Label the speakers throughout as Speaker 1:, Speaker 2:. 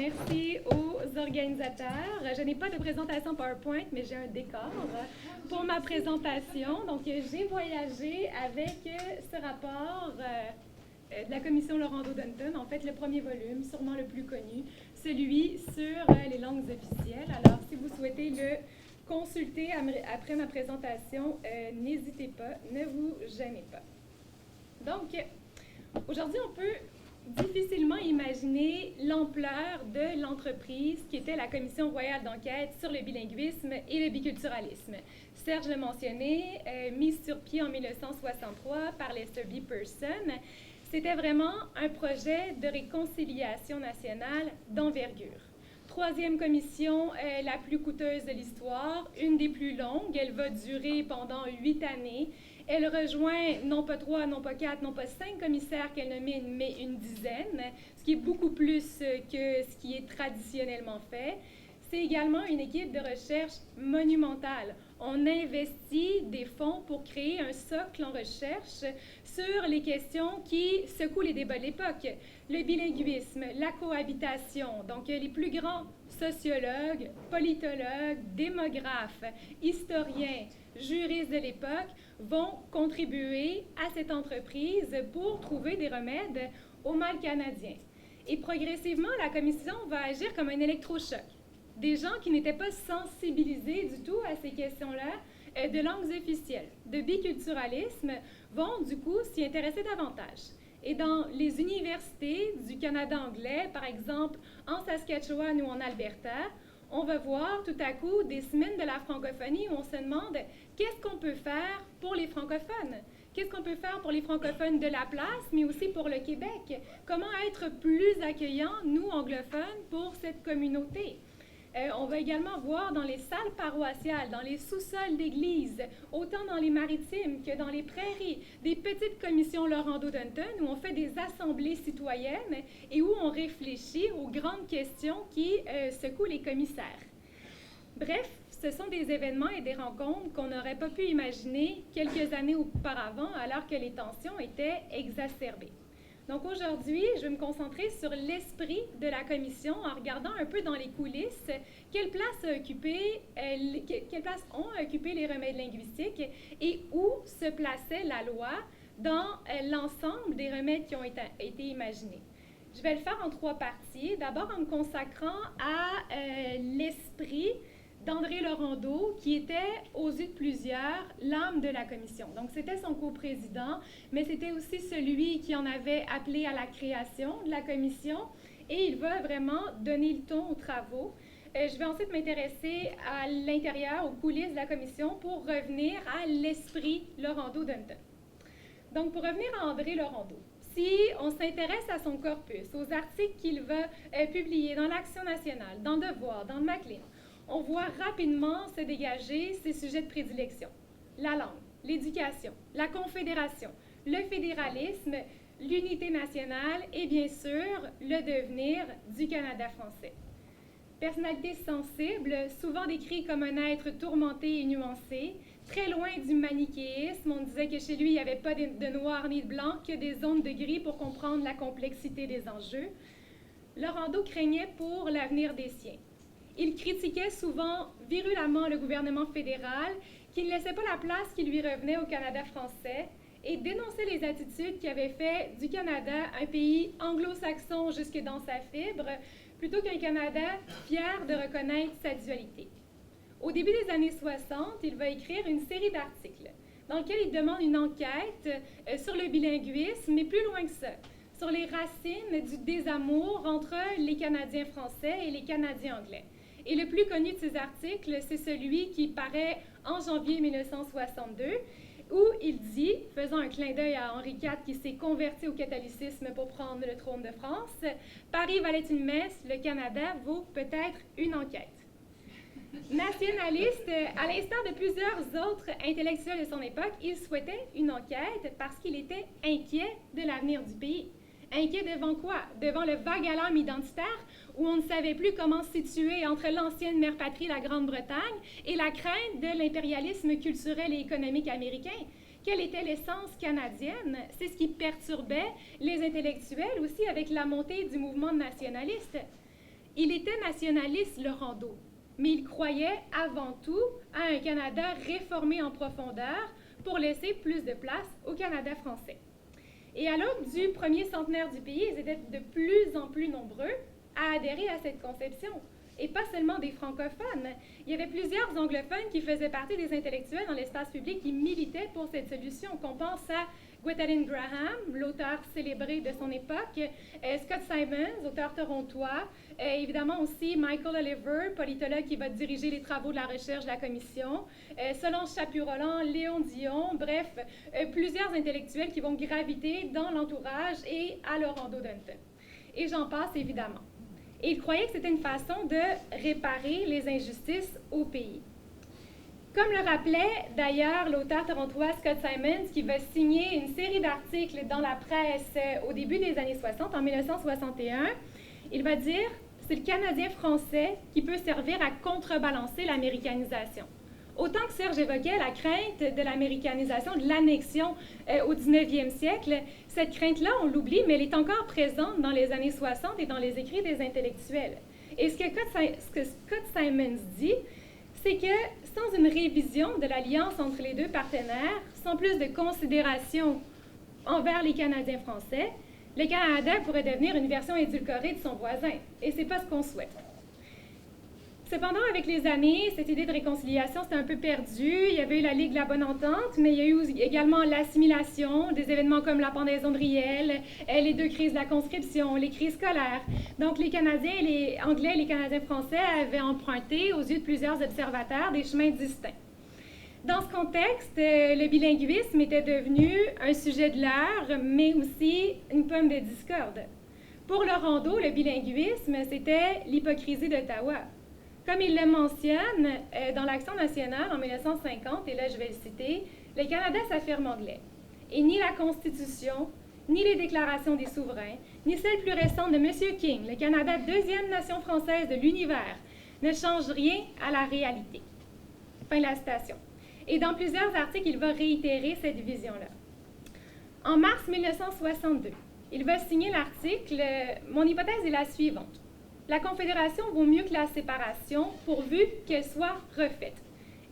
Speaker 1: merci aux organisateurs. Je n'ai pas de présentation PowerPoint, mais j'ai un décor pour ma présentation. Donc, j'ai voyagé avec ce rapport de la commission Laurando-Dunton, en fait, le premier volume, sûrement le plus connu, celui sur les langues officielles. Alors, si vous souhaitez le consulter après ma présentation, n'hésitez pas, ne vous gênez pas. Donc, aujourd'hui, on peut difficilement imaginer l'ampleur de l'entreprise qui était la Commission royale d'enquête sur le bilinguisme et le biculturalisme. Serge l'a mentionné, mise sur pied en 1963 par Lester B. Pearson, c'était vraiment un projet de réconciliation nationale d'envergure. Troisième commission la plus coûteuse de l'histoire, une des plus longues. Elle va durer pendant 8 années. Elle rejoint non pas 3, non pas 4, non pas 5 commissaires qu'elle nomme, mais une dizaine, ce qui est beaucoup plus que ce qui est traditionnellement fait. C'est également une équipe de recherche monumentale. On investit des fonds pour créer un socle en recherche sur les questions qui secouent les débats de l'époque. Le bilinguisme, la cohabitation, donc les plus grands sociologues, politologues, démographes, historiens, juristes de l'époque vont contribuer à cette entreprise pour trouver des remèdes au mal canadien. Et progressivement, la commission va agir comme un électrochoc. Des gens qui n'étaient pas sensibilisés du tout à ces questions-là de langues officielles, de biculturalisme, vont du coup s'y intéresser davantage. Et dans les universités du Canada anglais, par exemple en Saskatchewan ou en Alberta, on va voir tout à coup des semaines de la francophonie où on se demande qu'est-ce qu'on peut faire pour les francophones? Qu'est-ce qu'on peut faire pour les francophones de la place, mais aussi pour le Québec? Comment être plus accueillants, nous, anglophones, pour cette communauté? On va également voir dans les salles paroissiales, dans les sous-sols d'églises, autant dans les maritimes que dans les prairies, des petites commissions Laurando-Dunton où on fait des assemblées citoyennes et où on réfléchit aux grandes questions qui secouent les commissaires. Bref, ce sont des événements et des rencontres qu'on n'aurait pas pu imaginer quelques années auparavant alors que les tensions étaient exacerbées. Donc aujourd'hui, je vais me concentrer sur l'esprit de la commission en regardant un peu dans les coulisses quelle place ont occupé les remèdes linguistiques et où se plaçait la loi dans l'ensemble des remèdes qui ont été imaginés. Je vais le faire en 3 parties. D'abord en me consacrant à l'esprit d'André Laurando, qui était, aux yeux de plusieurs, l'âme de la commission. Donc, c'était son coprésident, mais c'était aussi celui qui en avait appelé à la création de la commission, et il va vraiment donner le ton aux travaux. Je vais ensuite m'intéresser à l'intérieur, aux coulisses de la commission, pour revenir à l'esprit Laurando-Dunton. Donc, pour revenir à André Laurando, si on s'intéresse à son corpus, aux articles qu'il va publier dans l'Action nationale, dans Devoir, dans Maclean, on voit rapidement se dégager ses sujets de prédilection. La langue, l'éducation, la confédération, le fédéralisme, l'unité nationale et bien sûr le devenir du Canada français. Personnalité sensible, souvent décrit comme un être tourmenté et nuancé, très loin du manichéisme. On disait que chez lui, il n'y avait pas de noir ni de blanc, que des zones de gris pour comprendre la complexité des enjeux. Laurando craignait pour l'avenir des siens. Il critiquait souvent virulemment le gouvernement fédéral, qui ne laissait pas la place qui lui revenait au Canada français, et dénonçait les attitudes qui avaient fait du Canada un pays anglo-saxon jusque dans sa fibre, plutôt qu'un Canada fier de reconnaître sa dualité. Au début des années 60, il va écrire une série d'articles dans lesquels il demande une enquête sur le bilinguisme, mais plus loin que ça, sur les racines du désamour entre les Canadiens français et les Canadiens anglais. Et le plus connu de ces articles, c'est celui qui paraît en janvier 1962, où il dit, faisant un clin d'œil à Henri IV qui s'est converti au catholicisme pour prendre le trône de France, « Paris valait une messe, le Canada vaut peut-être une enquête ». Nationaliste, à l'instar de plusieurs autres intellectuels de son époque, il souhaitait une enquête parce qu'il était inquiet de l'avenir du pays. Inquiet devant quoi? Devant le vague alarme identitaire où on ne savait plus comment se situer entre l'ancienne mère patrie, la Grande-Bretagne, et la crainte de l'impérialisme culturel et économique américain. Quelle était l'essence canadienne? C'est ce qui perturbait les intellectuels aussi avec la montée du mouvement nationaliste. Il était nationaliste, Laurendeau, mais il croyait avant tout à un Canada réformé en profondeur pour laisser plus de place au Canada français. Et à l'aube du premier centenaire du pays, ils étaient de plus en plus nombreux à adhérer à cette conception. Et pas seulement des francophones. Il y avait plusieurs anglophones qui faisaient partie des intellectuels dans l'espace public qui militaient pour cette solution. Qu'on pense à Gwethalyn Graham, l'auteur célébré de son époque, Scott Simons, auteur torontois, évidemment aussi Michael Oliver, politologue qui va diriger les travaux de la recherche de la commission, Solange Chaput-Roland, Léon Dion, bref, plusieurs intellectuels qui vont graviter dans l'entourage et à Laurendeau-Dunton. Et j'en passe évidemment. Et il croyait que c'était une façon de réparer les injustices au pays. Comme le rappelait d'ailleurs l'auteur torontois Scott Simons, qui va signer une série d'articles dans la presse au début des années 60, en 1961, il va dire « C'est le Canadien français qui peut servir à contrebalancer l'américanisation ». Autant que Serge évoquait la crainte de l'américanisation, de l'annexion au 19e siècle, cette crainte-là, on l'oublie, mais elle est encore présente dans les années 60 et dans les écrits des intellectuels. Et ce que Scott Simons dit, c'est que sans une révision de l'alliance entre les deux partenaires, sans plus de considération envers les Canadiens français, le Canada pourrait devenir une version édulcorée de son voisin. Et c'est pas ce qu'on souhaite. Cependant, avec les années, cette idée de réconciliation s'est un peu perdue. Il y avait eu la Ligue de la Bonne Entente, mais il y a eu également l'assimilation, des événements comme la pendaison de Riel, les deux crises de la conscription, les crises scolaires. Donc, les Canadiens, les Anglais et les Canadiens français avaient emprunté, aux yeux de plusieurs observateurs, des chemins distincts. Dans ce contexte, le bilinguisme était devenu un sujet de l'heure, mais aussi une pomme de discorde. Pour Laurendeau, le bilinguisme, c'était l'hypocrisie d'Ottawa. Comme il le mentionne dans l'Action nationale en 1950, et là je vais le citer, le Canada s'affirme anglais. Et ni la Constitution, ni les déclarations des souverains, ni celle plus récente de M. King, le Canada, deuxième nation française de l'univers, ne changent rien à la réalité. Fin de la citation. Et dans plusieurs articles, il va réitérer cette vision-là. En mars 1962, il va signer l'article « Mon hypothèse est la suivante. La Confédération vaut mieux que la séparation, pourvu qu'elle soit refaite. »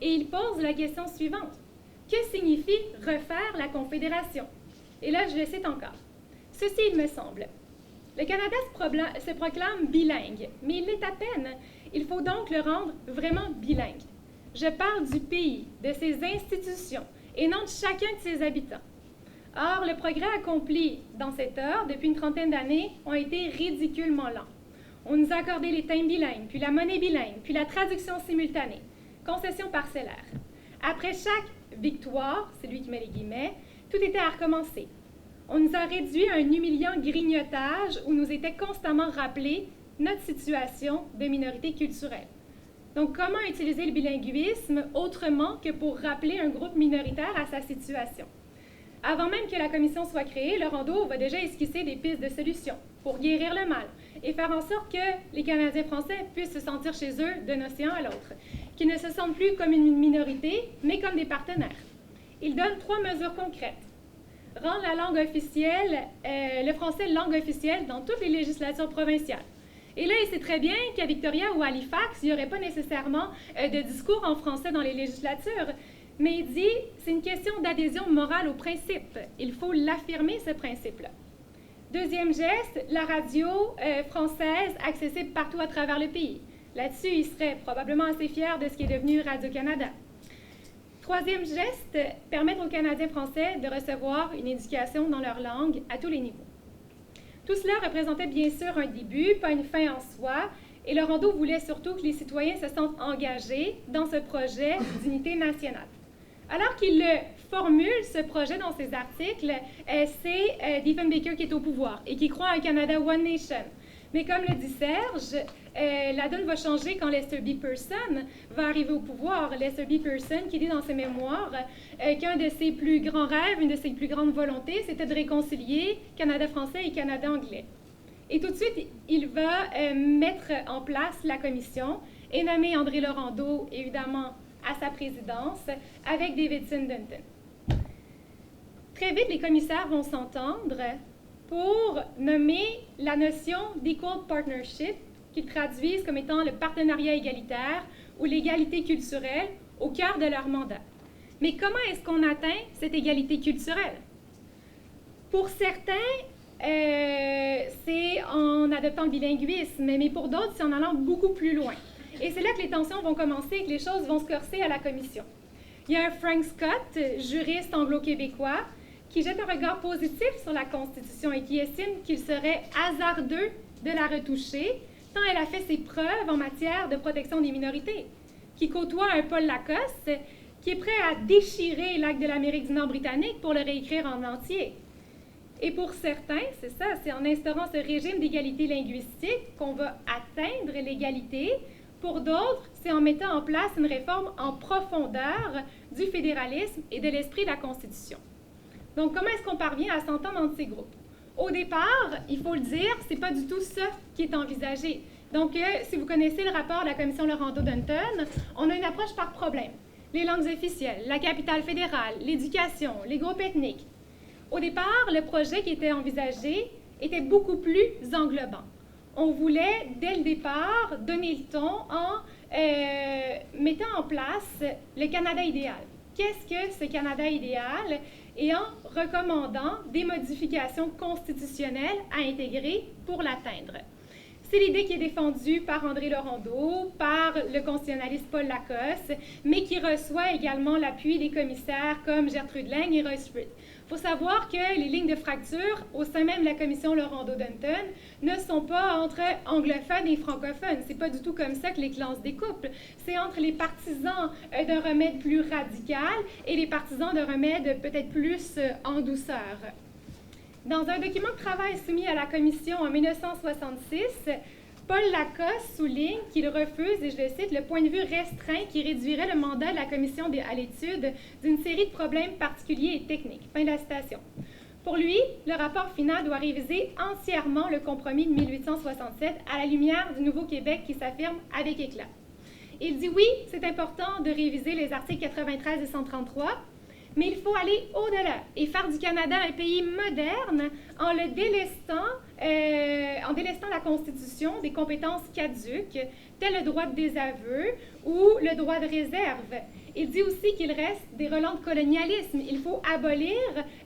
Speaker 1: Et il pose la question suivante. Que signifie refaire la Confédération? Et là, je le cite encore. Ceci, il me semble. Le Canada se proclame bilingue, mais il l'est à peine. Il faut donc le rendre vraiment bilingue. Je parle du pays, de ses institutions, et non de chacun de ses habitants. Or, le progrès accompli dans cet ordre depuis une trentaine d'années ont été ridiculement lents. On nous a accordé les timbres bilingues, puis la monnaie bilingue, puis la traduction simultanée, concession parcellaire. Après chaque victoire, c'est lui qui met les guillemets, tout était à recommencer. On nous a réduit à un humiliant grignotage où nous était constamment rappelé notre situation de minorité culturelle. Donc, comment utiliser le bilinguisme autrement que pour rappeler un groupe minoritaire à sa situation? Avant même que la commission soit créée, Laurendeau va déjà esquisser des pistes de solutions pour guérir le mal et faire en sorte que les Canadiens français puissent se sentir chez eux d'un océan à l'autre, qu'ils ne se sentent plus comme une minorité, mais comme des partenaires. Il donne 3 mesures concrètes. Rendre la langue officielle, le français langue officielle dans toutes les législatures provinciales. Et là, il sait très bien qu'à Victoria ou à Halifax, il n'y aurait pas nécessairement de discours en français dans les législatures. Mais il dit, c'est une question d'adhésion morale au principe. Il faut l'affirmer, ce principe-là. Deuxième geste, la radio française accessible partout à travers le pays. Là-dessus, il serait probablement assez fier de ce qui est devenu Radio-Canada. Troisième geste, permettre aux Canadiens français de recevoir une éducation dans leur langue à tous les niveaux. Tout cela représentait bien sûr un début, pas une fin en soi, et Laurendeau voulait surtout que les citoyens se sentent engagés dans ce projet d'unité nationale. Alors qu'il formule ce projet dans ses articles, c'est Diefenbaker qui est au pouvoir et qui croit à un Canada One Nation. Mais comme le dit Serge, la donne va changer quand Lester B. Pearson va arriver au pouvoir. Lester B. Pearson qui dit dans ses mémoires qu'un de ses plus grands rêves, une de ses plus grandes volontés, c'était de réconcilier Canada français et Canada anglais. Et tout de suite, il va mettre en place la commission et nommer André Laurendeau, évidemment, à sa présidence, avec Davidson Dunton. Très vite, les commissaires vont s'entendre pour nommer la notion d'equal partnership, qu'ils traduisent comme étant le partenariat égalitaire ou l'égalité culturelle au cœur de leur mandat. Mais comment est-ce qu'on atteint cette égalité culturelle? Pour certains, c'est en adoptant le bilinguisme, mais pour d'autres, c'est en allant beaucoup plus loin. Et c'est là que les tensions vont commencer et que les choses vont se corser à la commission. Il y a un Frank Scott, juriste anglo-québécois, qui jette un regard positif sur la Constitution et qui estime qu'il serait hasardeux de la retoucher, tant elle a fait ses preuves en matière de protection des minorités, qui côtoie un Paul Lacoste, qui est prêt à déchirer l'acte de l'Amérique du Nord britannique pour le réécrire en entier. Et pour certains, c'est ça, c'est en instaurant ce régime d'égalité linguistique qu'on va atteindre l'égalité. Pour d'autres, c'est en mettant en place une réforme en profondeur du fédéralisme et de l'esprit de la Constitution. Donc, comment est-ce qu'on parvient à s'entendre entre ces groupes? Au départ, il faut le dire, c'est pas du tout ça qui est envisagé. Donc, si vous connaissez le rapport de la commission Laurando-Dunton, on a une approche par problème. Les langues officielles, la capitale fédérale, l'éducation, les groupes ethniques. Au départ, le projet qui était envisagé était beaucoup plus englobant. On voulait, dès le départ, donner le ton en mettant en place le Canada idéal. Qu'est-ce que ce Canada idéal? Et en recommandant des modifications constitutionnelles à intégrer pour l'atteindre. C'est l'idée qui est défendue par André Laurando, par le constitutionnaliste Paul Lacoste, mais qui reçoit également l'appui des commissaires comme Gertrude Lang et Roy Street. Il faut savoir que les lignes de fracture au sein même de la commission Laurando-Dunton ne sont pas entre anglophones et francophones. C'est pas du tout comme ça que les classes découpent. C'est entre les partisans d'un remède plus radical et les partisans d'un remède peut-être plus en douceur. Dans un document de travail soumis à la commission en 1966, Paul Lacoste souligne qu'il refuse, et je le cite, le point de vue restreint qui réduirait le mandat de la commission à l'étude d'une série de problèmes particuliers et techniques. Fin de la citation. Pour lui, le rapport final doit réviser entièrement le compromis de 1867 à la lumière du Nouveau-Québec qui s'affirme avec éclat. Il dit oui, c'est important de réviser les articles 93 et 133, mais il faut aller au-delà et faire du Canada un pays moderne en le délestant, la Constitution des compétences caduques, telles le droit de désaveu ou le droit de réserve. Il dit aussi qu'il reste des relents de colonialisme. Il faut abolir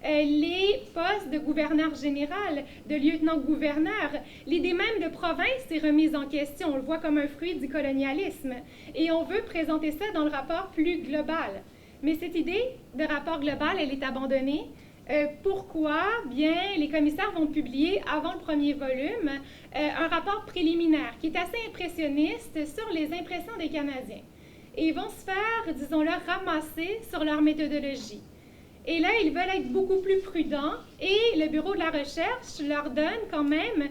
Speaker 1: les postes de gouverneur général, de lieutenant-gouverneur. L'idée même de province est remise en question. On le voit comme un fruit du colonialisme. Et on veut présenter ça dans le rapport plus global. Mais cette idée de rapport global, elle est abandonnée. Pourquoi? Bien, les commissaires vont publier, avant le premier volume, un rapport préliminaire qui est assez impressionniste sur les impressions des Canadiens. Et ils vont se faire, disons-le, ramasser sur leur méthodologie. Et là, ils veulent être beaucoup plus prudents et le Bureau de la recherche leur donne quand même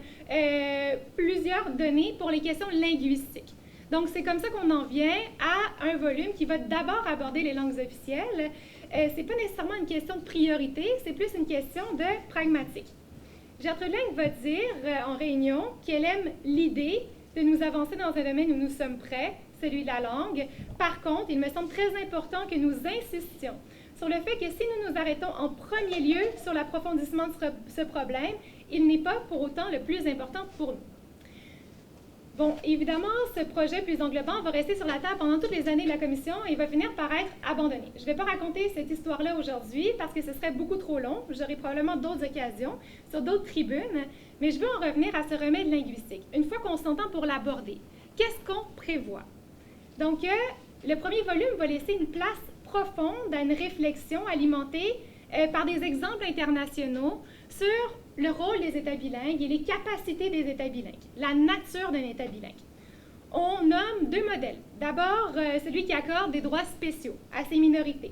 Speaker 1: plusieurs données pour les questions linguistiques. Donc, c'est comme ça qu'on en vient à un volume qui va d'abord aborder les langues officielles. Ce n'est pas nécessairement une question de priorité, c'est plus une question de pragmatique. Gertrude Lang va dire en réunion qu'elle aime l'idée de nous avancer dans un domaine où nous sommes prêts, celui de la langue. Par contre, il me semble très important que nous insistions sur le fait que si nous nous arrêtons en premier lieu sur l'approfondissement de ce problème, il n'est pas pour autant le plus important pour nous. Bon, évidemment, ce projet plus englobant va rester sur la table pendant toutes les années de la commission et va finir par être abandonné. Je ne vais pas raconter cette histoire-là aujourd'hui parce que ce serait beaucoup trop long. J'aurai probablement d'autres occasions sur d'autres tribunes, mais je veux en revenir à ce remède linguistique. Une fois qu'on s'entend pour l'aborder, qu'est-ce qu'on prévoit? Donc, le premier volume va laisser une place profonde à une réflexion alimentée par des exemples internationaux sur le rôle des États bilingues et les capacités des États bilingues, la nature d'un État bilingue. On nomme deux modèles. D'abord, celui qui accorde des droits spéciaux à ces minorités,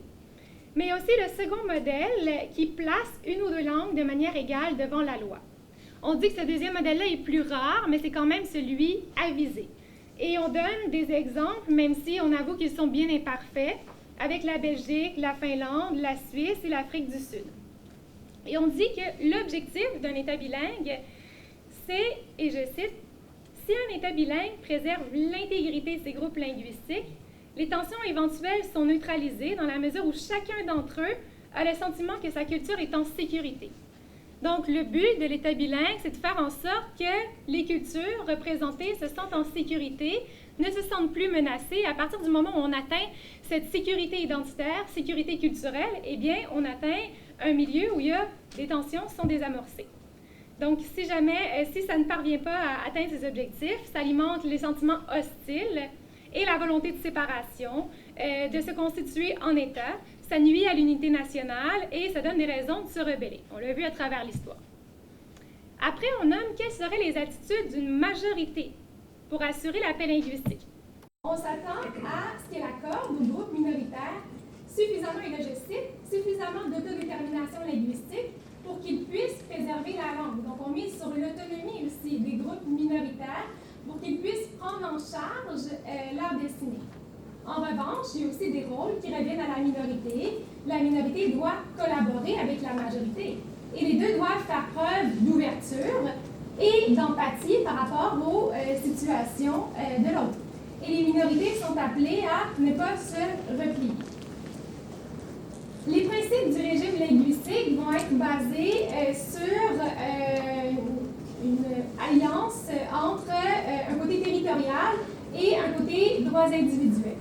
Speaker 1: mais aussi le second modèle qui place une ou deux langues de manière égale devant la loi. On dit que ce deuxième modèle-là est plus rare, mais c'est quand même celui avisé. Et on donne des exemples, même si on avoue qu'ils sont bien imparfaits, avec la Belgique, la Finlande, la Suisse et l'Afrique du Sud. Et on dit que l'objectif d'un État bilingue, c'est, et je cite, « Si un État bilingue préserve l'intégrité de ses groupes linguistiques, les tensions éventuelles sont neutralisées dans la mesure où chacun d'entre eux a le sentiment que sa culture est en sécurité. Donc, le but de l'État bilingue, c'est de faire en sorte que les cultures représentées se sentent en sécurité, ne se sentent plus menacées. À partir du moment où on atteint cette sécurité identitaire, sécurité culturelle, eh bien, on atteint un milieu où il y a des tensions qui sont désamorcées. Donc, si ça ne parvient pas à atteindre ces objectifs, ça alimente les sentiments hostiles et la volonté de séparation, de se constituer en État. Ça nuit à l'unité nationale et ça donne des raisons de se rebeller. On l'a vu à travers l'histoire. Après, on nomme quelles seraient les attitudes d'une majorité pour assurer la paix linguistique. On s'attend à ce qu'elle accorde aux groupes minoritaires suffisamment, et là je cite, suffisamment d'autodétermination linguistique pour qu'ils puissent préserver la langue. Donc on mise sur l'autonomie aussi des groupes minoritaires pour qu'ils puissent prendre en charge leur destinée. En revanche, il y a aussi des rôles qui reviennent à la minorité. La minorité doit collaborer avec la majorité. Et les deux doivent faire preuve d'ouverture et d'empathie par rapport aux situations de l'autre. Et les minorités sont appelées à ne pas se replier. Les principes du régime linguistique vont être basés sur une alliance entre un côté territorial et un côté droits individuels.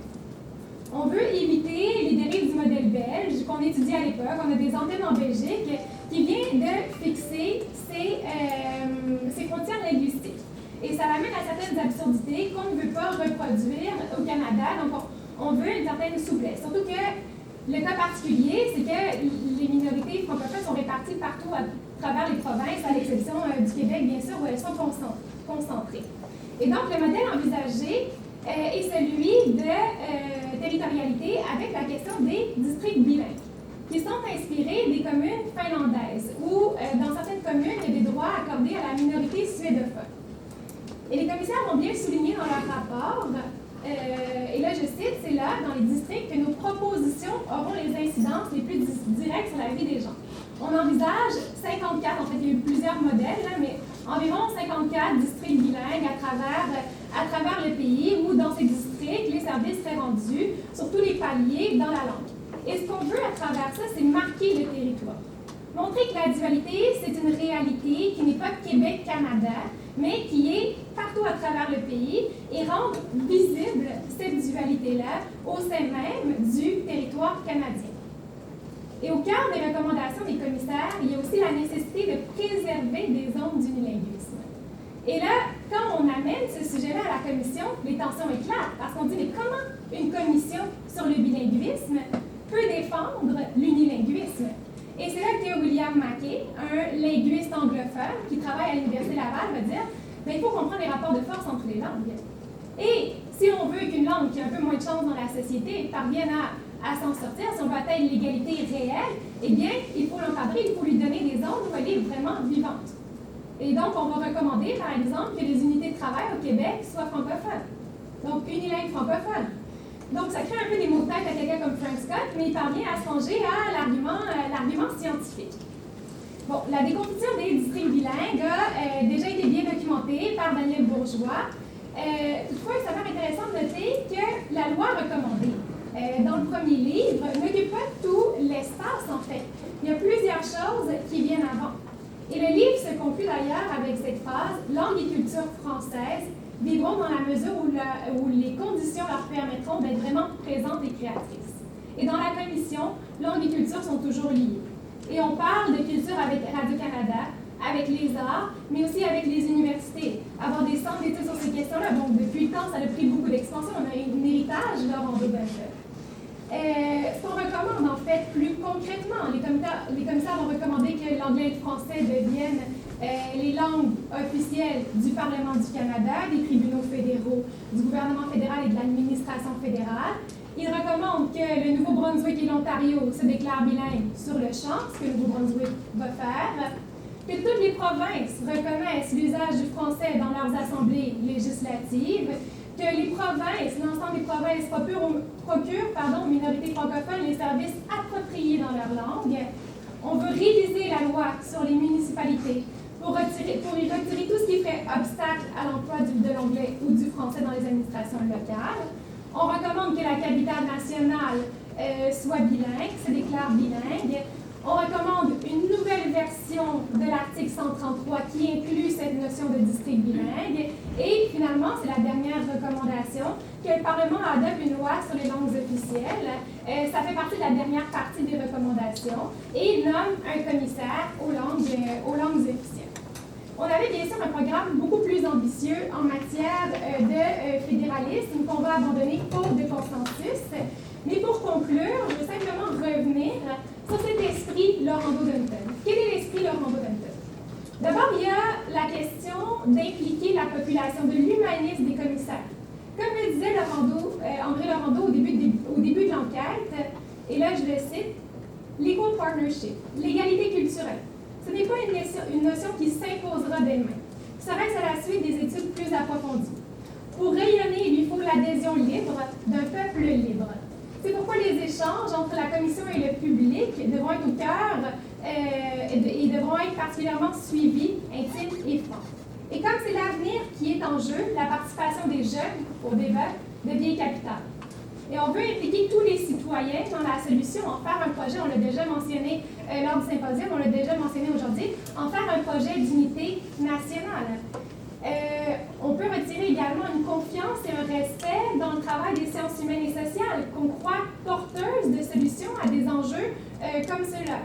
Speaker 1: On veut éviter les dérives du modèle belge qu'on étudie à l'époque. On a des antennes en Belgique qui viennent de fixer ces frontières linguistiques. Et ça amène à certaines absurdités qu'on ne veut pas reproduire au Canada. Donc, on veut une certaine souplesse. Surtout que le cas particulier, c'est que les minorités francophones sont réparties partout à travers les provinces, à l'exception du Québec, bien sûr, où elles sont concentrées. Et donc, le modèle envisagé est celui de territorialité avec la question des districts bilingues, qui sont inspirés des communes finlandaises, où dans certaines communes, il y a des droits accordés à la minorité suédophone. Et les commissaires ont bien souligné dans leur rapport, et là je cite, c'est là, dans les districts, que nos propositions auront les incidences les plus directes sur la vie des gens. On envisage 54, en fait il y a eu plusieurs modèles, là, mais environ 54 districts bilingues à travers le pays, où dans ces districts, les services seraient rendus sur tous les paliers dans la langue. Et ce qu'on veut à travers ça, c'est marquer le territoire. Montrer que la dualité, c'est une réalité qui n'est pas Québec-Canada, mais qui est partout à travers le pays, et rendre visible cette dualité-là au sein même du territoire canadien. Et au cœur des recommandations des commissaires, il y a aussi la nécessité de préserver des zones d'unilinguisme. Et là, quand on amène ce sujet-là à la commission, les tensions éclatent, parce qu'on dit, mais comment une commission sur le bilinguisme peut défendre l'unilinguisme? Et c'est là que William Mackay, un linguiste anglophone qui travaille à l'Université Laval, va dire bien, il faut comprendre les rapports de force entre les langues. Et si on veut qu'une langue qui a un peu moins de chance dans la société parvienne à s'en sortir, si on veut atteindre l'égalité réelle, eh bien, il faut l'encadrer, il faut lui donner des zones où elle est vraiment vivante. Et donc, on va recommander, par exemple, que les unités de travail au Québec soient francophones. Donc, unilingue francophone. Donc, ça crée un peu des mots de tête à quelqu'un comme Frank Scott, mais il parvient à se ranger à l'argument scientifique. Bon, la déconstruction des districts bilingues a déjà été bien documentée par Daniel Bourgeois. Toutefois, il s'avère intéressant de noter que la loi recommandée dans le premier livre n'occupe pas tout l'espace, en fait. Il y a plusieurs choses qui viennent avant. Et le livre se conclut d'ailleurs avec cette phrase « Langue et culture française vivront dans la mesure où les conditions leur permettront d'être vraiment présentes et créatrices. » Et dans la commission, langue et culture sont toujours liées. Et on parle de culture avec Radio-Canada, avec les arts, mais aussi avec les universités. Avoir des centres d'études sur ces questions-là, bon, depuis le temps, ça a pris beaucoup d'expansion. On a un héritage de Rondeau-Belfort. Ce qu'on recommande, en fait, plus concrètement, les commissaires vont recommander que l'anglais et le français deviennent les langues officielles du Parlement du Canada, des tribunaux fédéraux, du gouvernement fédéral et de l'administration fédérale. Ils recommandent que le Nouveau-Brunswick et l'Ontario se déclarent bilingues sur le champ, ce que le Nouveau-Brunswick va faire, que toutes les provinces reconnaissent l'usage du français dans leurs assemblées législatives, que les provinces, l'ensemble des provinces procurent aux minorités francophones les services appropriés dans leur langue. On veut réviser la loi sur les municipalités pour y retirer tout ce qui ferait obstacle à l'emploi de l'anglais ou du français dans les administrations locales. On recommande que la capitale nationale soit bilingue, se déclare bilingue. On recommande une nouvelle version de l'article 133 qui inclut cette notion de district bilingue. Et finalement, c'est la dernière recommandation, que le Parlement adopte une loi sur les langues officielles. Ça fait partie de la dernière partie des recommandations et nomme un commissaire aux langues officielles. On avait bien sûr un programme beaucoup plus ambitieux en matière de fédéralisme qu'on va abandonner faute de consensus. Mais pour conclure, je veux simplement revenir sur cet esprit Laurando-Dunton. Quel est l'esprit Laurando-Dunton? D'abord, il y a la question d'impliquer la population, de l'humanisme des commissaires. Comme le disait André Laurando au début de l'enquête, et là je le cite, « l'equal partnership, l'égalité culturelle. Ce n'est pas une notion qui s'imposera d'elle-même. Serait-ce à la suite des études plus approfondies. Pour rayonner, il lui faut l'adhésion libre d'un peuple libre. C'est pourquoi les échanges entre la Commission et le public devront être au cœur et devront être particulièrement suivis, intimes et forts. Et comme c'est l'avenir qui est en jeu, la participation des jeunes au débat devient capitale. Et on veut impliquer tous les citoyens dans la solution, en faire un projet, on l'a déjà mentionné lors du symposium, on l'a déjà mentionné aujourd'hui, en faire un projet d'unité nationale. On peut retirer également une confiance et un respect dans le travail des sciences humaines et sociales, qu'on croit porteuses de solutions à des enjeux comme ceux-là.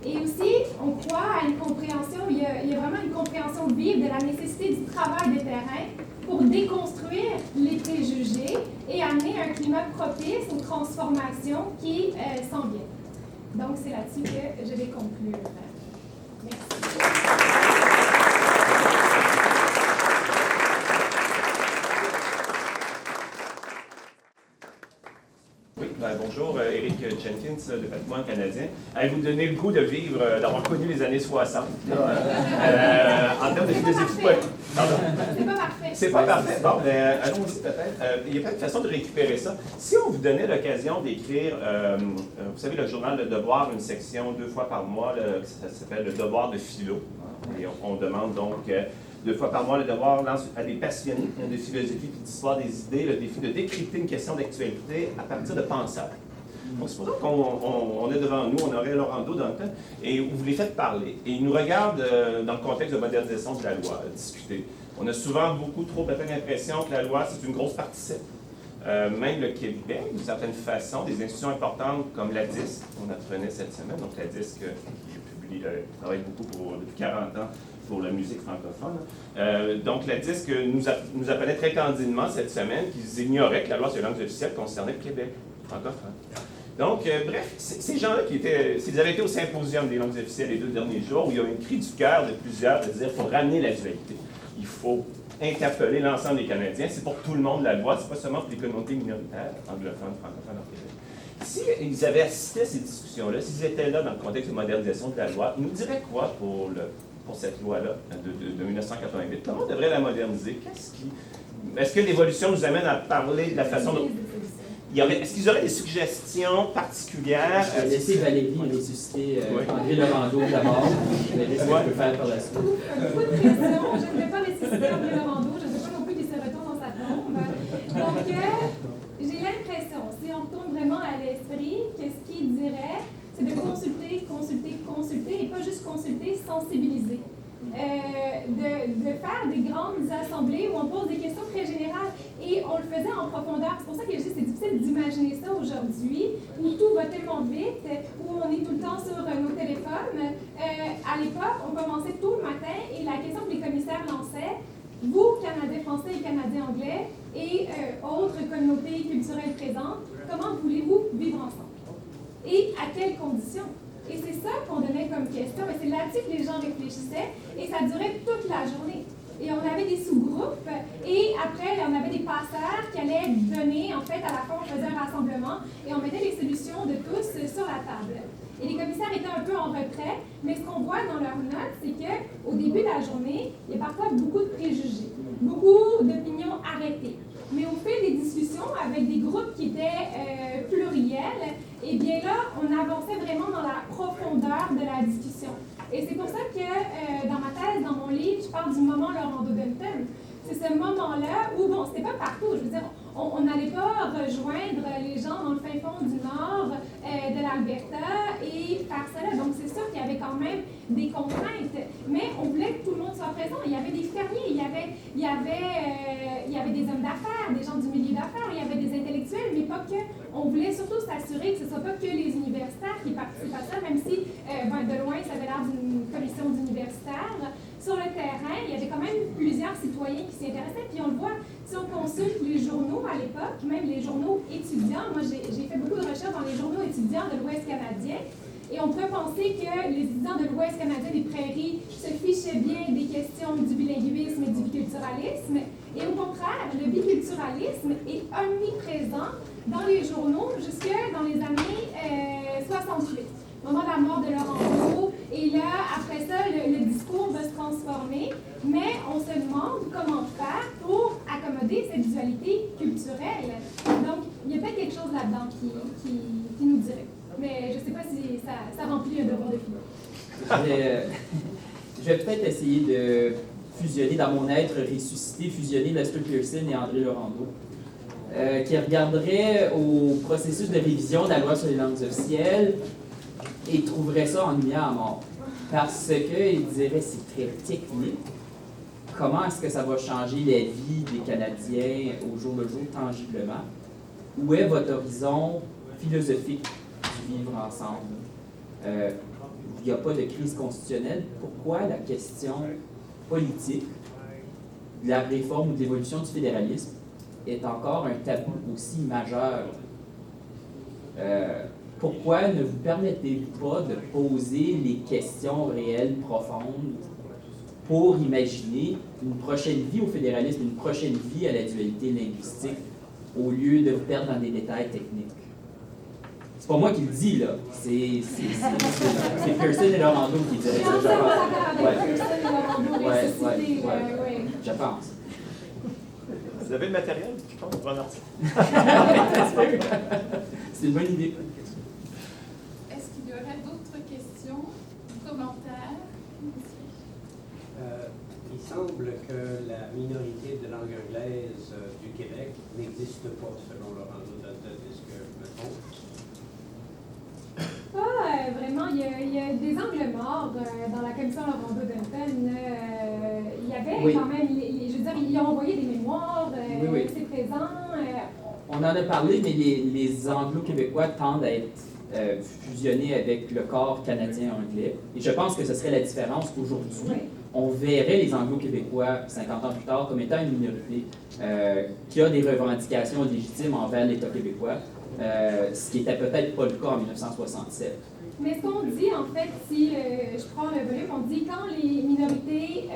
Speaker 1: Et aussi, on croit à une compréhension, il y a vraiment une compréhension vive de la nécessité du travail de terrain pour déconstruire les préjugés et amener un climat propice aux transformations qui s'en viennent. Donc, c'est là-dessus que je vais conclure. Merci.
Speaker 2: Bonjour, Éric Jenkins, de Patrimoine canadien. Avez-vous donné le goût de vivre, d'avoir connu les années 60? En termes de philosophie... Pardon?
Speaker 1: C'est pas parfait.
Speaker 2: C'est pas parfait. Bon, allons-y peut-être. Il y a peut-être une façon de récupérer ça. Si on vous donnait l'occasion d'écrire, vous savez, le journal Le Devoir, une section 2 fois par mois, ça s'appelle Le Devoir de philo. Et on demande donc 2 fois par mois le devoir lance à des passionnés de philosophie et d'histoire des idées le défi de décrypter une question d'actualité à partir de penseurs. Donc c'est pour ça qu'on est devant nous, on aurait Laurando dans le temps, et vous les faites parler. Et ils nous regardent dans le contexte de modernisation de la loi, discuter. On a souvent beaucoup trop peut-être l'impression que la loi, c'est une grosse participation. Même le Québec, d'une certaine façon, des institutions importantes comme la DISC, on apprenait cette semaine, donc la DISC qui travaille beaucoup depuis 40 ans pour la musique francophone. Donc la DISC nous apprenait très candidement cette semaine qu'ils ignoraient que la loi sur les langues officielles concernait le Québec francophone. Donc, bref, ces gens-là s'ils avaient été au symposium des langues officielles les 2 derniers jours, où il y a un cri du cœur de plusieurs de dire qu'il faut ramener la dualité. Il faut interpeller l'ensemble des Canadiens. C'est pour tout le monde la loi, c'est pas seulement pour les communautés minoritaires, anglophones, francophones au Québec. S'ils avaient assisté à ces discussions-là, s'ils étaient là dans le contexte de modernisation de la loi, ils nous diraient quoi pour cette loi-là de 1988? Comment on devrait la moderniser? Est-ce que l'évolution nous amène à parler de la façon dont... Est-ce qu'ils auraient des suggestions particulières?
Speaker 3: Je vais laisser Valérie ressusciter André Laurando d'abord. Je vais laisser ce qu'elle peut faire par la suite.
Speaker 1: Beaucoup de questions. Je ne vais pas ressusciter André Laurando. Je ne sais pas non plus qu'il se retourne dans sa tombe. Donc, j'ai l'impression, si on retourne vraiment à l'esprit, que ce qu'il dirait, c'est de consulter, et pas juste consulter, sensibiliser. De faire des grandes assemblées où on pose des questions très générales et on le faisait en profondeur. C'est pour ça que je dis que c'est difficile d'imaginer ça aujourd'hui, où tout va tellement vite, où on est tout le temps sur nos téléphones. À l'époque, on commençait tôt le matin et la question que les commissaires lançaient, vous, Canadiens français et Canadiens anglais, et autres communautés culturelles présentes, comment voulez-vous vivre ensemble? Et à quelles conditions? Et c'est ça qu'on donnait comme question, et c'est là-dessus que les gens réfléchissaient, et ça durait toute la journée. Et on avait des sous-groupes, et après, on avait des passeurs qui allaient donner, en fait, à la fin, on faisait un rassemblement, et on mettait les solutions de tous sur la table. Et les commissaires étaient un peu en retrait, mais ce qu'on voit dans leurs notes, c'est qu'au début de la journée, il y a parfois beaucoup de préjugés, beaucoup d'opinions arrêtées. Mais au fil des discussions avec des groupes qui étaient pluriels, et bien là, on avançait vraiment dans la profondeur de la discussion. Et c'est pour ça que dans ma thèse, dans mon livre, je parle du moment Laurando-Dunton. C'est ce moment-là où, bon, c'était pas partout, je veux dire, on n'allait pas rejoindre les gens dans le fin fond du nord de l'Alberta et faire cela. Donc c'est contraintes, mais on voulait que tout le monde soit présent. Il y avait des fermiers, il y avait des hommes d'affaires, des gens du milieu d'affaires, il y avait des intellectuels, mais pas que. On voulait surtout s'assurer que ce ne soit pas que les universitaires qui participent à ça, même si de loin ça avait l'air d'une commission d'universitaires. Sur le terrain, il y avait quand même plusieurs citoyens qui s'y intéressaient, puis on le voit, si on consulte les journaux à l'époque, même les journaux étudiants, moi j'ai fait beaucoup de recherches dans les journaux étudiants de l'Ouest canadien, et on pourrait penser que les étudiants de l'Ouest canadien des Prairies se fichaient bien des questions du bilinguisme et du biculturalisme, et au contraire, le biculturalisme est omniprésent dans les journaux jusque dans les années 68. Au moment de la mort de Laurent Gault, et là, après ça, le discours va se transformer, mais on se demande comment faire pour accommoder cette dualité culturelle. Donc, il y a peut-être quelque chose là-dedans qui nous dirait. Mais je ne sais pas si ça remplit un devoir de philo.
Speaker 3: Je vais peut-être essayer de fusionner dans mon être ressuscité, fusionner Lester Pearson et André Laurando, qui regarderait au processus de révision de la loi sur les langues officielles et trouverait ça ennuyant à mort. Parce qu'il dirait c'est très technique. Comment est-ce que ça va changer la vie des Canadiens au jour le jour tangiblement? Où est votre horizon philosophique du vivre ensemble? Il n'y a pas de crise constitutionnelle. Pourquoi la question politique de la réforme ou de l'évolution du fédéralisme est encore un tabou aussi majeur? Pourquoi ne vous permettez-vous pas de poser les questions réelles, profondes, pour imaginer une prochaine vie au fédéralisme, une prochaine vie à la dualité linguistique, au lieu de vous perdre dans des détails techniques? C'est pas moi qui le dis, là. C'est Pearson et Laurando qui diraient ça, je pense. Ouais. Je pense.
Speaker 2: Vous avez le matériel, je pense, pour un article.
Speaker 3: C'est une bonne idée.
Speaker 4: Est-ce qu'il y aurait d'autres questions, commentaires?
Speaker 5: Il semble que la minorité de langue anglaise du Québec n'existe pas, selon Laurando Dunton. Est-ce que je me trompe?
Speaker 1: Pas vraiment. Il y a des angles morts dans la commission Laurando Dunton. Il y avait quand même, je veux dire, ils ont envoyé des mémoires,
Speaker 3: oui.
Speaker 1: c'est présent.
Speaker 3: On en a parlé, mais les Anglo-Québécois tendent à être fusionnés avec le corps canadien-anglais. Et je pense que ce serait la différence qu'aujourd'hui, on verrait les Anglo-Québécois, 50 ans plus tard, comme étant une minorité qui a des revendications légitimes envers l'État québécois, ce qui n'était peut-être pas le cas en 1967.
Speaker 1: Mais ce qu'on dit, en fait, si je prends le volume, on dit quand les minorités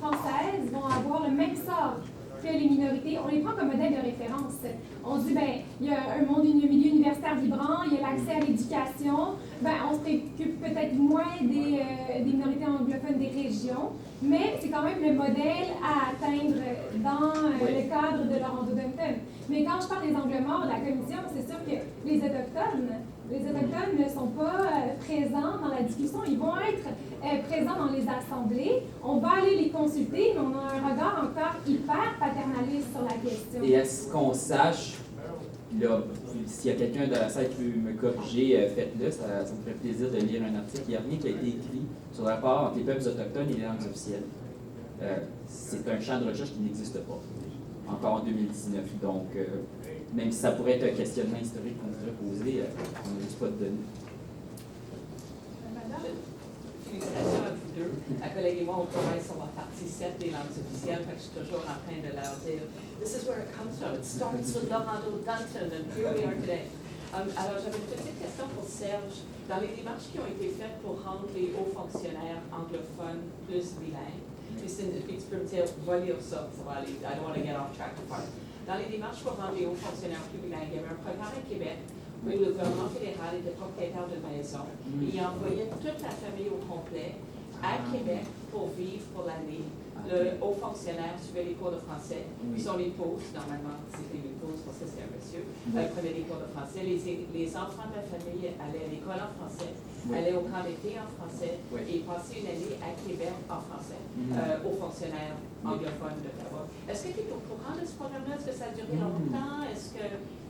Speaker 1: françaises vont avoir le même sort que les minorités, on les prend comme modèle de référence. On dit, il y a un milieu universitaire vibrant, il y a l'accès à l'éducation, on se préoccupe peut-être moins des minorités anglophones des régions, mais c'est quand même le modèle à atteindre dans le cadre de Laurando Dunton. Mais quand je parle des angles morts de la commission, c'est sûr que les Autochtones ne sont pas présents dans la discussion. Ils vont être présents dans les assemblées. On va aller les consulter, mais on a un regard encore hyper paternaliste sur la question.
Speaker 3: Et est-ce qu'on sache, là, s'il y a quelqu'un de la salle qui veut me corriger, faites-le, ça me ferait plaisir de lire un article. Il n'y a rien qui a été écrit sur le rapport entre les peuples autochtones et les langues officielles. C'est un champ de recherche qui n'existe pas, encore en 2019. Donc, même si ça pourrait être un questionnement historique qu'on voudrait poser, on n'a juste pas de données.
Speaker 6: Félicitations à vous deux. La collègue et moi, on travaille sur la partie 7 des langues officielles, fait que je suis toujours en train de leur dire this is where it comes from. It starts with Laurando Dunton, and here we are today. Alors, j'avais une petite question pour Serge. Dans les démarches qui ont été faites pour rendre les hauts fonctionnaires anglophones plus bilingues, puis tu peux me dire, va lire ça, ça va aller, I don't want to get off track too far. Dans les démarches pour rendre les hauts fonctionnaires plus bilingues, il y avait un programme à Québec où le gouvernement fédéral était propriétaire d'une maison et il envoyait toute la famille au complet à Québec pour vivre pour l'année. Le haut fonctionnaire suivait les cours de français. Sur les pauses, normalement, c'était les pauses parce que c'était un monsieur. Prenait les cours de français. Les enfants de la famille allaient à l'école en français, allaient au camp d'été en français et passaient une année à Québec en français, aux fonctionnaires anglophones d'Ottawa. Est-ce que tu es au courant de ce programme-là? Est-ce que ça a duré longtemps? Est-ce que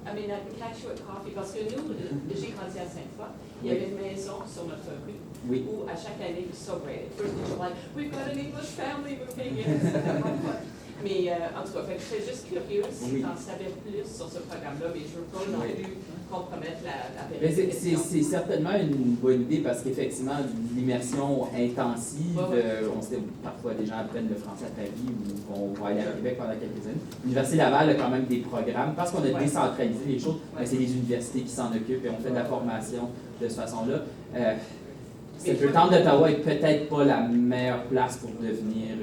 Speaker 6: I mean, I can catch you at coffee, parce que nous, j'ai grandi à Sainte-Foy, il y avait une maison sur notre rue
Speaker 3: Oui.
Speaker 6: où à chaque année, we celebrated. First of July, we've got an English family moving in. C'était vraiment fun. Mais en tout cas, fait que je serais juste curieuse si tu en savais plus sur ce programme-là, mais je ne veux pas non plus compromettre la
Speaker 3: Mais
Speaker 6: période.
Speaker 3: c'est certainement une bonne idée parce qu'effectivement, l'immersion intensive, on sait parfois des gens apprennent le français à Paris ou vont aller à Québec pendant quelques années. L'Université Laval a quand même des programmes, parce qu'on a décentralisé les choses, mais c'est les universités qui s'en occupent et on fait de la formation de cette façon-là. Le temps d'Ottawa est peut-être pas la meilleure place pour devenir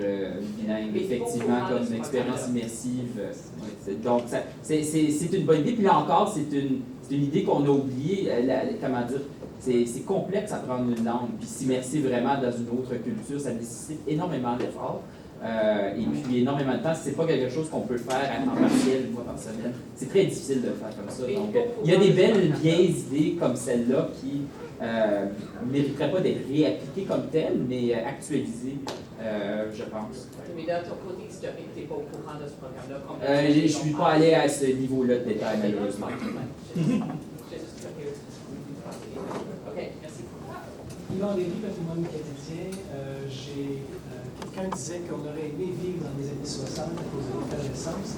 Speaker 3: bilingue, effectivement, comme une expérience immersive. Donc, c'est une bonne idée. Puis là encore, c'est une idée qu'on a oubliée. Comment dire? C'est complexe apprendre une langue. Puis s'immerser vraiment dans une autre culture, ça nécessite énormément d'efforts. Et puis énormément de temps. C'est pas quelque chose qu'on peut faire à temps partiel, une fois par semaine. C'est très difficile de le faire comme ça. Donc, il y a des belles vieilles idées comme celle-là qui ne mériteraient pas d'être réappliquées comme telles, mais actualisées, je pense.
Speaker 6: Mais dans ton côté historique, tu n'es pas au courant de ce programme-là?
Speaker 3: Je ne suis pas allé à ce niveau-là de détail, malheureusement.
Speaker 6: OK, merci.
Speaker 7: Yvan Lévy, patrimoine canadien. Quelqu'un disait qu'on aurait aimé vivre dans les années 60 à cause de l'effervescence.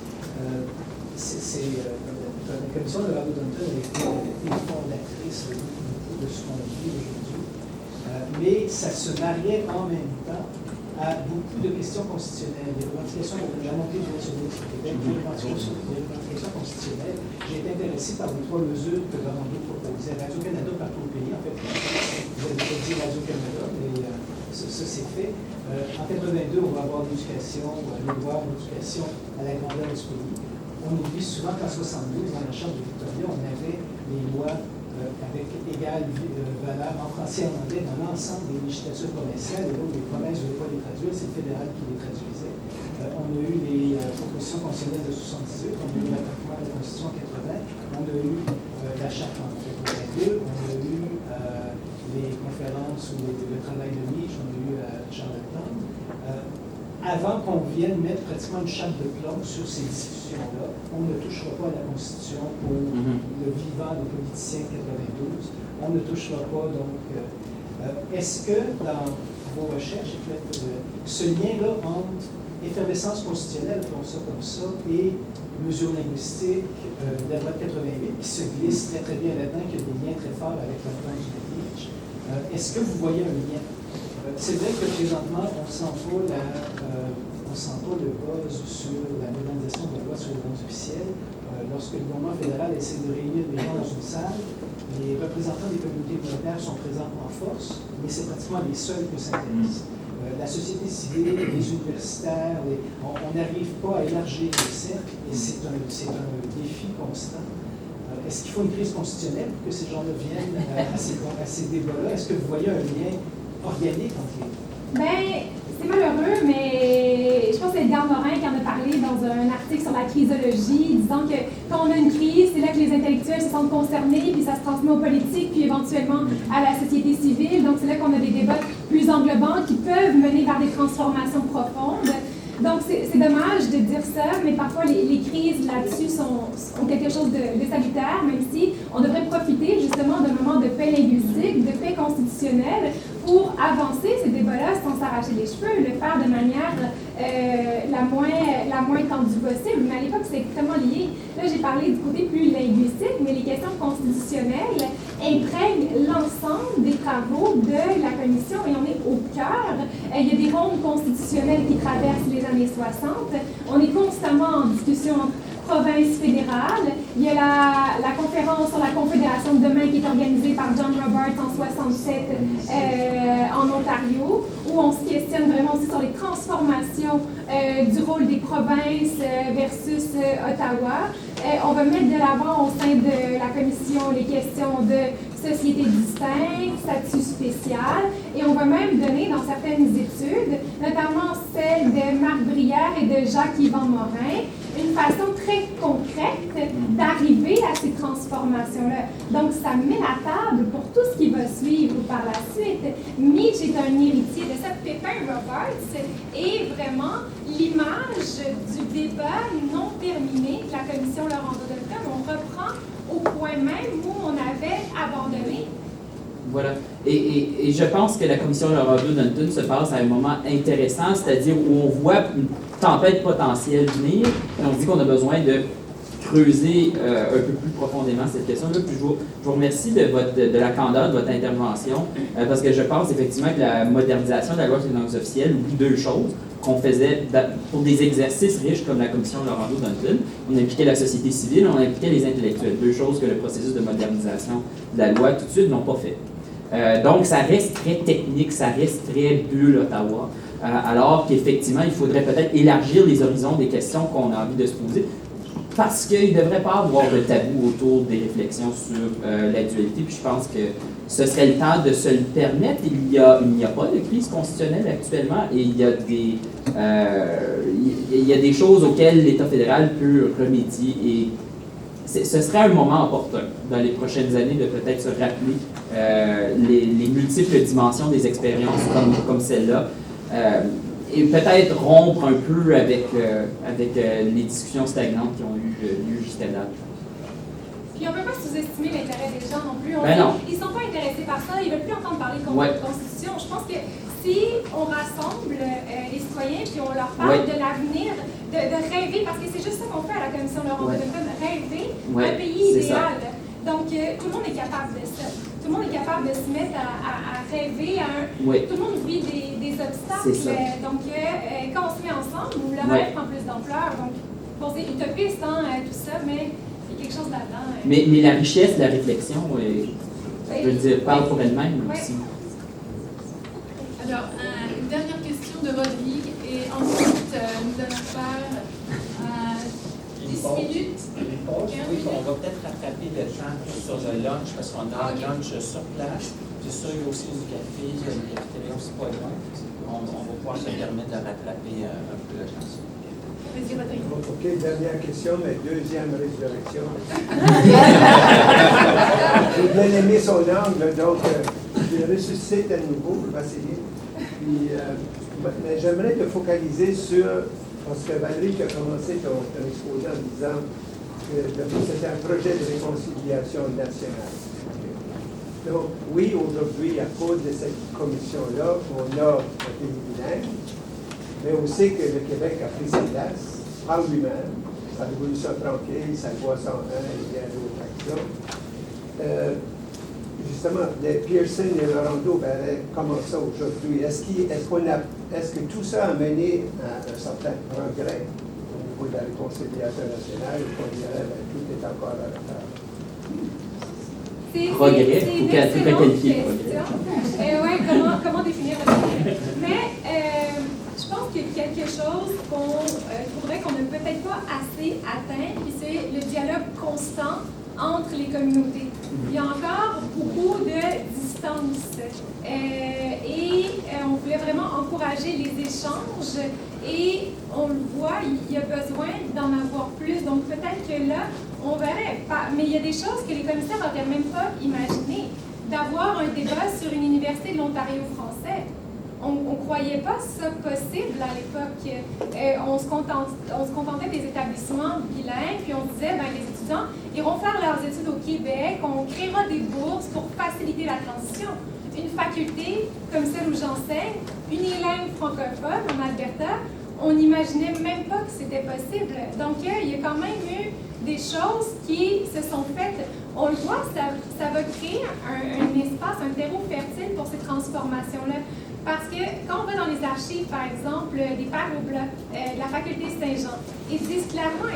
Speaker 7: La commission de Laval Dunton a été fondatrice de ce qu'on vit aujourd'hui. Mais ça se mariait en même temps à beaucoup de questions constitutionnelles. Les revendications de la montée du nationalisme au Québec, les revendications constitutionnelles. J'ai été intéressé par les 3 mesures que Laurando proposait. Radio-Canada partout au pays, en fait. Vous avez peut-être dit Radio-Canada, mais ça c'est fait. En 82, on va avoir l'éducation, le devoir d'éducation à la grandeur du pays. On oublie souvent qu'en 72, dans la Chambre de Victoria, on avait les lois avec égale valeur en français et en anglais dans l'ensemble des législatures provinciales. Et donc, les provinces ne voulaient pas les traduire, c'est le fédéral qui les traduisait. On a eu les propositions constitutionnelles de 78, on a eu l'attaquement de la Constitution en 80, on a eu la Charte en 82, on a eu les conférences ou le travail de niche, on a eu Charlottetown. Avant qu'on vienne mettre pratiquement une chape de plomb sur ces discussions-là, on ne touchera pas à la Constitution pour le vivant des politiciens 92. On ne touchera pas, donc... est-ce que, dans vos recherches, ce lien-là entre effervescence constitutionnelle, appelons ça comme ça, et mesures linguistiques de la loi de 88, qui se glisse très très bien là-dedans, qui a des liens très forts avec la loi du Liège, est-ce que vous voyez un lien? C'est vrai que présentement, on ne sent pas le buzz sur la modernisation de la loi sur les langues officielles. Lorsque le gouvernement fédéral essaie de réunir les gens dans une salle, les représentants des communautés communautaires sont présents en force, mais c'est pratiquement les seuls que ça intéresse. La société civile, les universitaires, on n'arrive pas à élargir le cercle et c'est un défi constant. Est-ce qu'il faut une crise constitutionnelle pour que ces gens-là viennent à ces débats-là? Est-ce que vous voyez un lien organique entre les deux?
Speaker 1: Bien, c'est malheureux, mais je pense que c'est Edgar Morin qui en a parlé dans un article sur la crisologie, disant que quand on a une crise, c'est là que les intellectuels se sentent concernés, puis ça se transmet aux politiques, puis éventuellement à la société civile. Donc c'est là qu'on a des débats plus englobants qui peuvent mener vers des transformations profondes. Donc, c'est dommage de dire ça, mais parfois les crises là-dessus ont quelque chose de salutaire, même si on devrait profiter justement d'un moment de paix linguistique, de paix constitutionnelle, pour avancer ces débats-là sans s'arracher les cheveux, le faire de manière la moins tendue possible. Mais à l'époque, c'est extrêmement lié. Là, j'ai parlé du côté plus linguistique, mais les questions constitutionnelles imprègnent l'ensemble des travaux de la Commission et on est au cœur. Il y a des rondes constitutionnelles qui traversent les années 60. On est constamment en discussion entre provinces fédérales. Il y a la conférence sur la Confédération de demain qui est organisée par John Roberts en 67 en Ontario, où on se questionne vraiment aussi sur les transformations du rôle des provinces versus Ottawa. On va mettre de l'avant au sein de la commission les questions de société distincte, statut spécial, et on va même donner dans certaines études, notamment celle de Marc Brière et de Jacques-Yvan Morin, une façon très concrète d'arriver à ces transformations-là. Donc, ça met la table pour tout ce qui va suivre par la suite. Mitch est un héritier de ça. Pépin Roberts est vraiment l'image du débat non terminé que la commission Laurando-Duncan. On reprend au point même où on avait abandonné.
Speaker 3: Voilà. Et je pense que la commission Lorando-Dunton se passe à un moment intéressant, c'est-à-dire où on voit une tempête potentielle venir, et on se dit qu'on a besoin de creuser un peu plus profondément cette question-là. Puis je vous remercie de la candeur de votre intervention, parce que je pense effectivement que la modernisation de la loi sur les langues officielles oublie deux choses qu'on faisait pour des exercices riches comme la commission Lorando-Dunton. On impliquait la société civile, on impliquait les intellectuels. Deux choses que le processus de modernisation de la loi tout de suite n'ont pas fait. Donc, ça reste très technique, ça reste très bulle Ottawa, alors qu'effectivement, il faudrait peut-être élargir les horizons des questions qu'on a envie de se poser, parce qu'il ne devrait pas avoir de tabou autour des réflexions sur la dualité. Puis je pense que ce serait le temps de se le permettre. Il n'y a pas de crise constitutionnelle actuellement et il y a des choses auxquelles l'État fédéral peut remédier. Et ce serait un moment opportun dans les prochaines années de peut-être se rappeler les multiples dimensions des expériences comme celle-là. Et peut-être rompre un peu avec les discussions stagnantes qui ont eu lieu jusqu'à date.
Speaker 1: Puis on ne peut pas sous-estimer l'intérêt des gens non plus. Ils ne sont pas intéressés par ça, ils ne veulent plus entendre parler de constitution. Je pense que si on rassemble les citoyens puis on leur parle de l'avenir, de rêver, parce que c'est juste ça qu'on fait à la Commission Lorando-Dunton, rêver un pays idéal. Donc tout le monde est capable de ça. Tout le monde est capable de se mettre à rêver. Tout le monde vit des obstacles. Donc, quand on se met ensemble, le rêve prend plus d'ampleur. Donc, bon, c'est utopiste, tout ça, mais il y a quelque chose là-dedans.
Speaker 3: Mais la richesse de la réflexion, je veux dire, parle pour elle-même aussi.
Speaker 4: Alors, une dernière question de Rodrigue, et ensuite, nous allons faire 10 minutes.
Speaker 8: Oui, on va peut-être rattraper le temps sur le lunch parce qu'on a un lunch sur place. C'est sûr, il y a aussi du café, il y a une cafétéria aussi pas loin. On va pouvoir se permettre de rattraper un peu le temps.
Speaker 4: Vas-y, Rodrigue.
Speaker 5: OK, dernière question, mais deuxième résurrection. J'ai bien aimé son angle, donc je vais ressusciter à nouveau, je vais essayer. Puis, mais j'aimerais te focaliser sur, parce que Valérie, tu as commencé ton exposé en disant que c'était un projet de réconciliation nationale. Donc, oui, aujourd'hui, à cause de cette commission-là, on a un pays bilingue, mais on sait que le Québec a pris sa place par lui-même, la Révolution tranquille, sa loi 101 et bien d'autres actions. Justement, Pearson et Lorando verraient comment ça aujourd'hui. Est-ce que tout ça a mené à un certain progrès au niveau de la réconciliation nationale ou qu'on dirait que tout est encore à retard?
Speaker 3: Progrès, faut qualifier
Speaker 1: progrès. Comment définir le progrès? Mais je pense qu'il y a quelque chose qu'on trouverait qu'on n'a peut-être pas assez atteint, puis c'est le dialogue constant entre les communautés. Il y a encore beaucoup de distance et on voulait vraiment encourager les échanges et on le voit, il y a besoin d'en avoir plus. Donc peut-être que là, on verrait pas. Mais il y a des choses que les commissaires n'auraient même pas imaginées. D'avoir un débat sur une université de l'Ontario français. On ne croyait pas ça possible à l'époque. On se contentait des établissements bilingues, puis on disait, les étudiants iront faire leurs études au Québec, on créera des bourses pour faciliter la transition. Une faculté comme celle où j'enseigne, unilingue francophone en Alberta, on n'imaginait même pas que c'était possible. Donc, il y a quand même eu des choses qui se sont faites. On le voit, ça va créer un espace, un terreau fertile pour ces transformations-là. Parce que quand on va dans les archives, par exemple, des Pères au bloc, de la faculté Saint-Jean, ils disent clairement,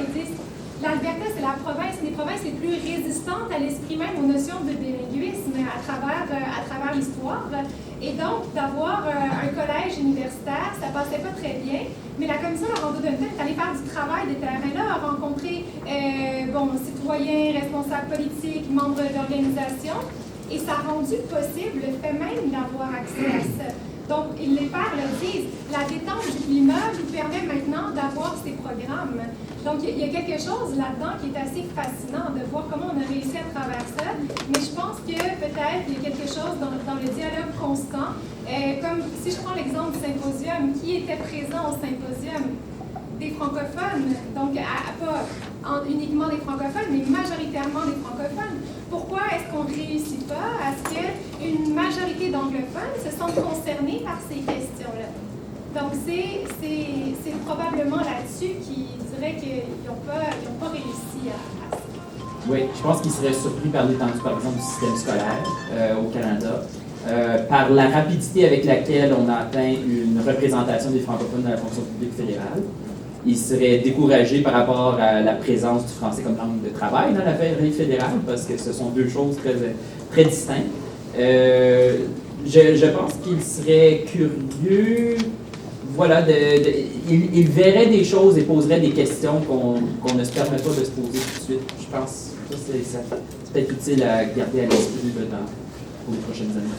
Speaker 1: l'Alberta, c'est une des provinces les plus résistantes à l'esprit même, aux notions de bilinguisme à travers l'histoire. Et donc, d'avoir un collège universitaire, ça passait pas très bien. Mais la commission Lorando-Dunton est allée faire du travail de terrain-là, a rencontré citoyens, responsables politiques, membres d'organisations. Et ça a rendu possible le fait même d'avoir accès à ça. Donc, les pairs le disent, la détente du climat nous permet maintenant d'avoir ces programmes. Donc, il y a quelque chose là-dedans qui est assez fascinant de voir comment on a réussi à travers ça. Mais je pense que peut-être il y a quelque chose dans le dialogue constant. Comme si je prends l'exemple du symposium, qui était présent au symposium? des francophones, donc pas uniquement des francophones, mais majoritairement des francophones. Pourquoi est-ce qu'on ne réussit pas à ce qu'une majorité d'anglophones se sentent concernés par ces questions-là? Donc, c'est probablement là-dessus qu'ils diraient qu'ils n'ont pas réussi à ça.
Speaker 3: Oui, je pense qu'ils seraient surpris par l'étendue, par exemple, du système scolaire au Canada, par la rapidité avec laquelle on a atteint une représentation des francophones dans la fonction publique fédérale. Ils seraient découragés par rapport à la présence du français comme langue de travail dans la vie fédérale, parce que ce sont deux choses très, très distinctes. Je pense qu'ils seraient curieux, voilà, ils verraient des choses et poseraient des questions qu'on ne se permet pas de se poser tout de suite. Je pense que ça c'est peut-être utile à garder à l'esprit pour les prochaines années.